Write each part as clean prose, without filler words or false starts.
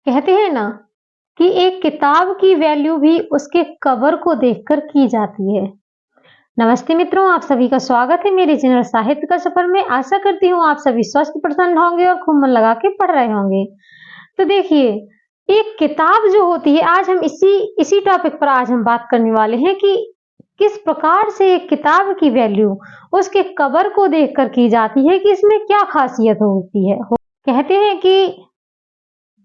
कहते हैं ना कि एक किताब की वैल्यू भी उसके कवर को देखकर की जाती है। नमस्ते मित्रों, आप सभी का स्वागत है मेरे चैनल साहित्य का सफर में। आशा करती हूँ आप सभी स्वस्थ प्रसन्न होंगे और खूब मन लगा के पढ़ रहे होंगे। तो देखिए, एक किताब जो होती है, आज हम इसी इसी टॉपिक पर आज हम बात करने वाले हैं कि किस प्रकार से एक किताब की वैल्यू उसके कवर को देखकर की जाती है कि इसमें क्या खासियत होती है। कहते हैं कि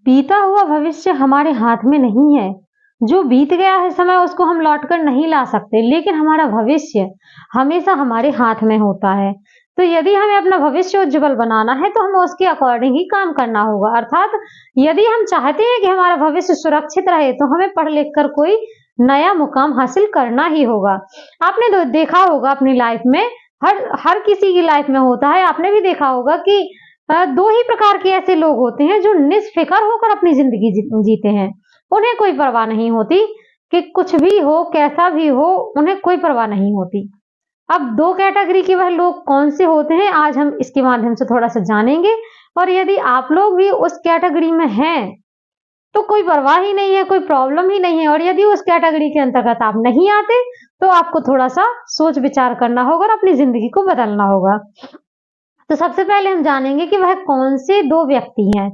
बीता हुआ भविष्य हमारे हाथ में नहीं है। जो बीत गया है समय उसको हम लौट कर नहीं ला सकते, लेकिन हमारा भविष्य हमेशा हमारे हाथ में होता है। तो यदि हमें अपना भविष्य उज्ज्वल बनाना है तो हमें उसके अकॉर्डिंग ही काम करना होगा। अर्थात यदि हम चाहते हैं कि हमारा भविष्य सुरक्षित रहे तो हमें पढ़ लिख कर कोई नया मुकाम हासिल करना ही होगा। आपने देखा होगा अपनी लाइफ में, हर हर किसी की लाइफ में होता है। आपने भी देखा होगा कि दो ही प्रकार के ऐसे लोग होते हैं जो निष्फिक्र होकर अपनी जिंदगी जीते हैं। उन्हें कोई परवाह नहीं होती कि कुछ भी हो, कैसा भी हो, उन्हें कोई परवाह नहीं होती। अब दो कैटेगरी के वह लोग कौन से होते हैं, आज हम इसके माध्यम से थोड़ा सा जानेंगे। और यदि आप लोग भी उस कैटेगरी में हैं तो कोई परवाह ही नहीं है, कोई प्रॉब्लम ही नहीं है। और यदि उस कैटेगरी के अंतर्गत आप नहीं आते तो आपको थोड़ा सा सोच विचार करना होगा और अपनी जिंदगी को बदलना होगा। तो सबसे पहले हम जानेंगे कि वह कौन से दो व्यक्ति हैं।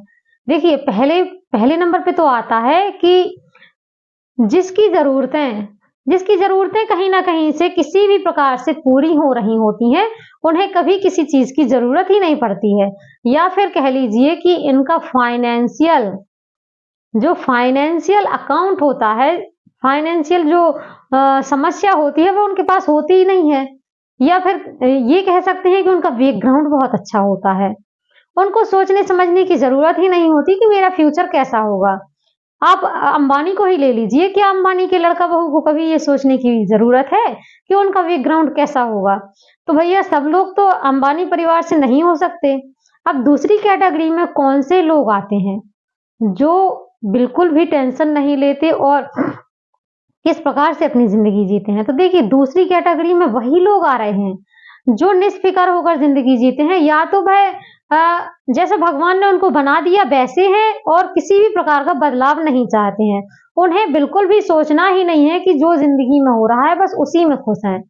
देखिए, पहले नंबर पे तो आता है कि जिसकी जरूरतें कहीं ना कहीं से किसी भी प्रकार से पूरी हो रही होती हैं, उन्हें कभी किसी चीज की जरूरत ही नहीं पड़ती है। या फिर कह लीजिए कि इनका फाइनेंशियल अकाउंट होता है, फाइनेंशियल जो समस्या होती है वो उनके पास होती ही नहीं है। या फिर ये कह सकते हैं कि उनका बैकग्राउंड बहुत अच्छा होता है। उनको सोचने समझने की जरूरत ही नहीं होती कि मेरा फ्यूचर कैसा होगा। आप अंबानी को ही ले लीजिए, क्या अंबानी के लड़का बहू को कभी ये सोचने की जरूरत है कि उनका बैकग्राउंड कैसा होगा? तो भैया, सब लोग तो अंबानी परिवार से नहीं हो सकते। अब दूसरी कैटेगरी में कौन से लोग आते हैं जो बिल्कुल भी टेंशन नहीं लेते और किस प्रकार से अपनी जिंदगी जीते हैं। तो देखिए, दूसरी कैटेगरी में वही लोग आ रहे हैं जो निष्फिक्र होकर जिंदगी जीते हैं। या तो वह जैसे भगवान ने उनको बना दिया वैसे हैं और किसी भी प्रकार का बदलाव नहीं चाहते हैं। उन्हें बिल्कुल भी सोचना ही नहीं है कि जो जिंदगी में हो रहा है बस उसी में खुश हैं।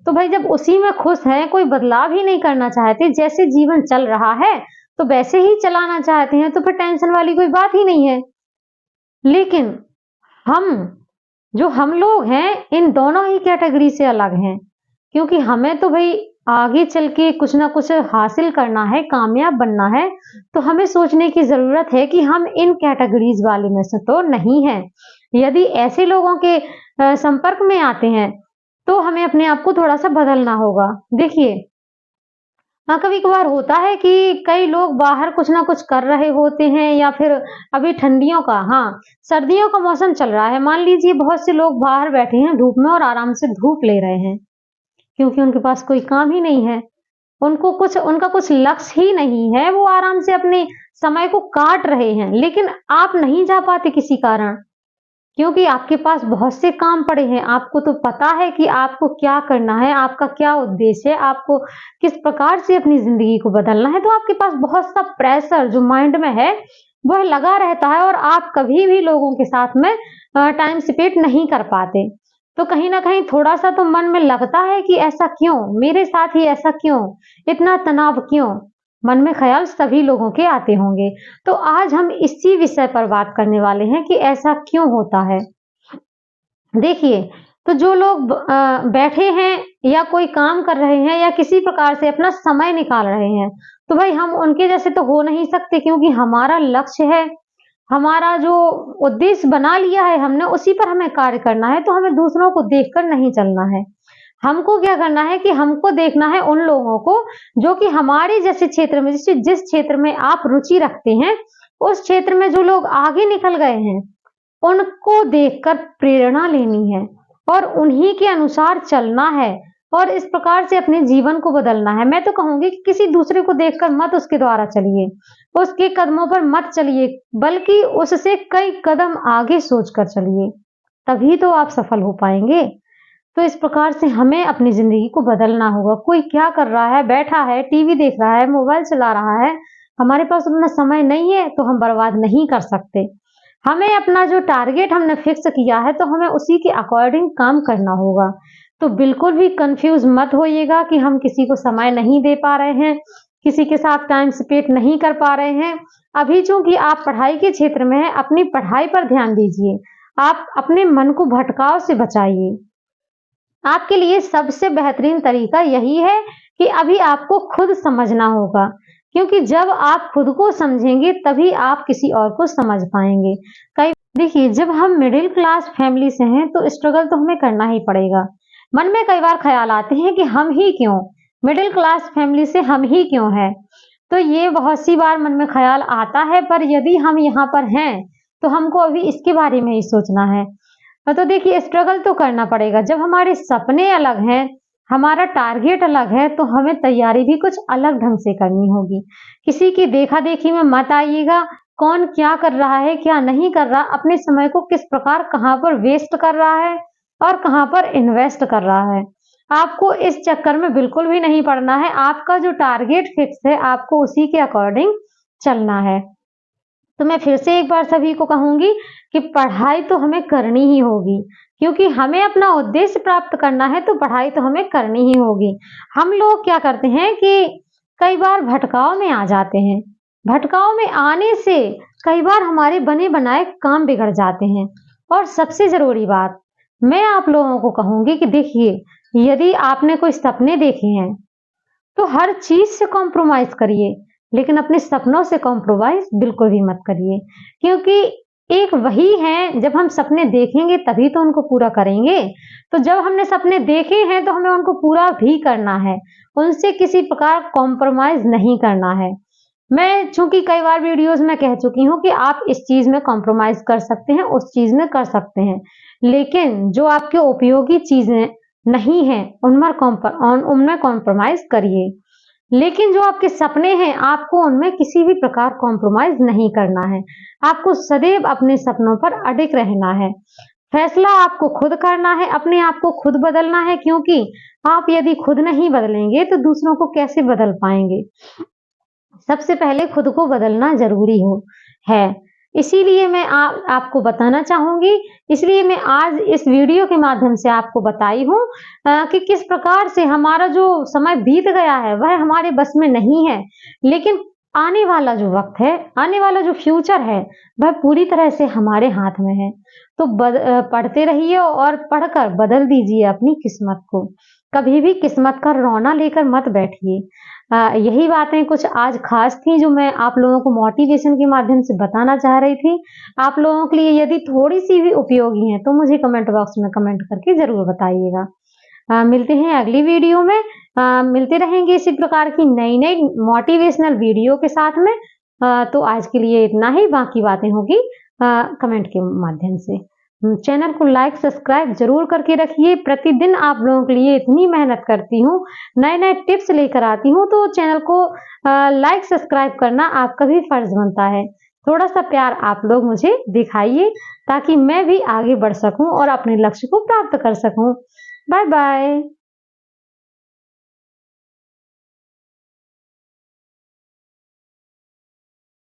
तो भाई, जब उसी में खुश हैं, कोई बदलाव ही नहीं करना चाहते, जैसे जीवन चल रहा है तो वैसे ही चलाना चाहते हैं, तो फिर टेंशन वाली कोई बात ही नहीं है। लेकिन हम लोग हैं, इन दोनों ही कैटेगरी से अलग हैं, क्योंकि हमें तो भाई आगे चल के कुछ ना कुछ हासिल करना है, कामयाब बनना है। तो हमें सोचने की जरूरत है कि हम इन कैटेगरीज वाले में से तो नहीं हैं। यदि ऐसे लोगों के संपर्क में आते हैं तो हमें अपने आप को थोड़ा सा बदलना होगा। देखिए, हाँ, कभी कभार होता है कि कई लोग बाहर कुछ ना कुछ कर रहे होते हैं, या फिर अभी सर्दियों का मौसम चल रहा है। मान लीजिए बहुत से लोग बाहर बैठे हैं धूप में और आराम से धूप ले रहे हैं, क्योंकि उनके पास कोई काम ही नहीं है। उनका कुछ लक्ष्य ही नहीं है, वो आराम से अपने समय को काट रहे हैं। लेकिन आप नहीं जा पाते किसी कारण, क्योंकि आपके पास बहुत से काम पड़े हैं। आपको तो पता है कि आपको क्या करना है, आपका क्या उद्देश्य है, आपको किस प्रकार से अपनी जिंदगी को बदलना है। तो आपके पास बहुत सा प्रेशर जो माइंड में है वह लगा रहता है और आप कभी भी लोगों के साथ में टाइम स्पेंड नहीं कर पाते। तो कहीं ना कहीं थोड़ा सा तो मन में लगता है कि ऐसा क्यों, मेरे साथ ही ऐसा क्यों, इतना तनाव क्यों। मन में ख्याल सभी लोगों के आते होंगे। तो आज हम इसी विषय पर बात करने वाले हैं कि ऐसा क्यों होता है। देखिए, तो जो लोग बैठे हैं या कोई काम कर रहे हैं या किसी प्रकार से अपना समय निकाल रहे हैं, तो भाई हम उनके जैसे तो हो नहीं सकते, क्योंकि हमारा लक्ष्य है, हमारा जो उद्देश्य बना लिया है हमने, उसी पर हमें कार्य करना है। तो हमें दूसरों को देखकर नहीं चलना है। हमको क्या करना है कि हमको देखना है उन लोगों को जो कि हमारे जैसे क्षेत्र में, जिस क्षेत्र में आप रुचि रखते हैं, उस क्षेत्र में जो लोग आगे निकल गए हैं, उनको देखकर प्रेरणा लेनी है और उन्हीं के अनुसार चलना है और इस प्रकार से अपने जीवन को बदलना है। मैं तो कहूंगी कि किसी दूसरे को देखकर मत उसके द्वारा चलिए, उसके कदमों पर मत चलिए, बल्कि उससे कई कदम आगे सोचकर चलिए, तभी तो आप सफल हो पाएंगे। तो इस प्रकार से हमें अपनी जिंदगी को बदलना होगा। कोई क्या कर रहा है, बैठा है, टीवी देख रहा है, मोबाइल चला रहा है, हमारे पास उतना समय नहीं है तो हम बर्बाद नहीं कर सकते। हमें अपना जो टारगेट हमने फिक्स किया है तो हमें उसी के अकॉर्डिंग काम करना होगा। तो बिल्कुल भी कंफ्यूज मत होइएगा कि हम किसी को समय नहीं दे पा रहे हैं, किसी के साथ टाइम स्पेंड नहीं कर पा रहे हैं। अभी चूंकि आप पढ़ाई के क्षेत्र में हैं, अपनी पढ़ाई पर ध्यान दीजिए। आप अपने मन को भटकाव से बचाइए। आपके लिए सबसे बेहतरीन तरीका यही है कि अभी आपको खुद समझना होगा, क्योंकि जब आप खुद को समझेंगे तभी आप किसी और को समझ पाएंगे। कई देखिए, जब हम मिडिल क्लास फैमिली से हैं तो स्ट्रगल तो हमें करना ही पड़ेगा। मन में कई बार ख्याल आते हैं कि हम ही क्यों, मिडिल क्लास फैमिली से हम ही क्यों है। तो ये बहुत सी बार मन में ख्याल आता है, पर यदि हम यहाँ पर हैं तो हमको अभी इसके बारे में ही सोचना है। तो देखिए, स्ट्रगल तो करना पड़ेगा। जब हमारे सपने अलग हैं, हमारा टारगेट अलग है, तो हमें तैयारी भी कुछ अलग ढंग से करनी होगी। किसी की देखा-देखी में मत आइएगा। कौन क्या कर रहा है, क्या नहीं कर रहा, अपने समय को किस प्रकार कहाँ पर वेस्ट कर रहा है और कहाँ पर इन्वेस्ट कर रहा है, आपको इस चक्कर में बिल्कुल भी नहीं पड़ना है। आपका जो टारगेट फिक्स है, आपको उसी के अकॉर्डिंग चलना है। तो मैं फिर से एक बार सभी को कहूंगी कि पढ़ाई तो हमें करनी ही होगी, क्योंकि हमें अपना उद्देश्य प्राप्त करना है तो पढ़ाई तो हमें करनी ही होगी। हम लोग क्या करते हैं कि कई बार भटकाव में आ जाते हैं। भटकाव में आने से कई बार हमारे बने बनाए काम बिगड़ जाते हैं। और सबसे जरूरी बात मैं आप लोगों को कहूंगी कि देखिए, यदि आपने कोई सपने देखे हैं तो हर चीज से कॉम्प्रोमाइज करिए, लेकिन अपने सपनों से कॉम्प्रोमाइज बिल्कुल भी मत करिए, क्योंकि एक वही है, जब हम सपने देखेंगे तभी तो उनको पूरा करेंगे। तो जब हमने सपने देखे हैं तो हमें उनको पूरा भी करना है, उनसे किसी प्रकार कॉम्प्रोमाइज नहीं करना है। मैं चूंकि कई बार वीडियोस में कह चुकी हूँ कि आप इस चीज में कॉम्प्रोमाइज कर सकते हैं, उस चीज में कर सकते हैं, लेकिन जो आपके उपयोगी चीजें नहीं है उनमें कॉम्प्रोमाइज करिए। लेकिन जो आपके सपने हैं, आपको उनमें किसी भी प्रकार कॉम्प्रोमाइज नहीं करना है। आपको सदैव अपने सपनों पर अडिग रहना है। फैसला आपको खुद करना है, अपने आप को खुद बदलना है, क्योंकि आप यदि खुद नहीं बदलेंगे तो दूसरों को कैसे बदल पाएंगे। सबसे पहले खुद को बदलना जरूरी है। इसीलिए मैं आपको बताना चाहूंगी, इसलिए मैं आज इस वीडियो के माध्यम से आपको बताई हूँ कि किस प्रकार से हमारा जो समय बीत गया है वह हमारे बस में नहीं है, लेकिन आने वाला जो वक्त है, आने वाला जो फ्यूचर है, वह पूरी तरह से हमारे हाथ में है। तो पढ़ते रहिए और पढ़कर बदल दीजिए अपनी किस्मत को। कभी भी किस्मत का रोना लेकर मत बैठिए। यही बातें कुछ आज खास थी जो मैं आप लोगों को मोटिवेशन के माध्यम से बताना चाह रही थी। आप लोगों के लिए यदि थोड़ी सी भी उपयोगी है तो मुझे कमेंट बॉक्स में कमेंट करके जरूर बताइएगा। मिलते हैं अगली वीडियो में। मिलते रहेंगे इसी प्रकार की नई नई मोटिवेशनल वीडियो के साथ में। तो आज के लिए इतना ही, बाकी बातें होगी कमेंट के माध्यम से। चैनल को लाइक सब्सक्राइब जरूर करके रखिए। प्रतिदिन आप लोगों के लिए इतनी मेहनत करती हूँ, नए नए टिप्स लेकर आती हूँ, तो चैनल को लाइक सब्सक्राइब करना आपका भी फर्ज बनता है। थोड़ा सा प्यार आप लोग मुझे दिखाइए ताकि मैं भी आगे बढ़ सकूं और अपने लक्ष्य को प्राप्त कर सकूं। Bye bye.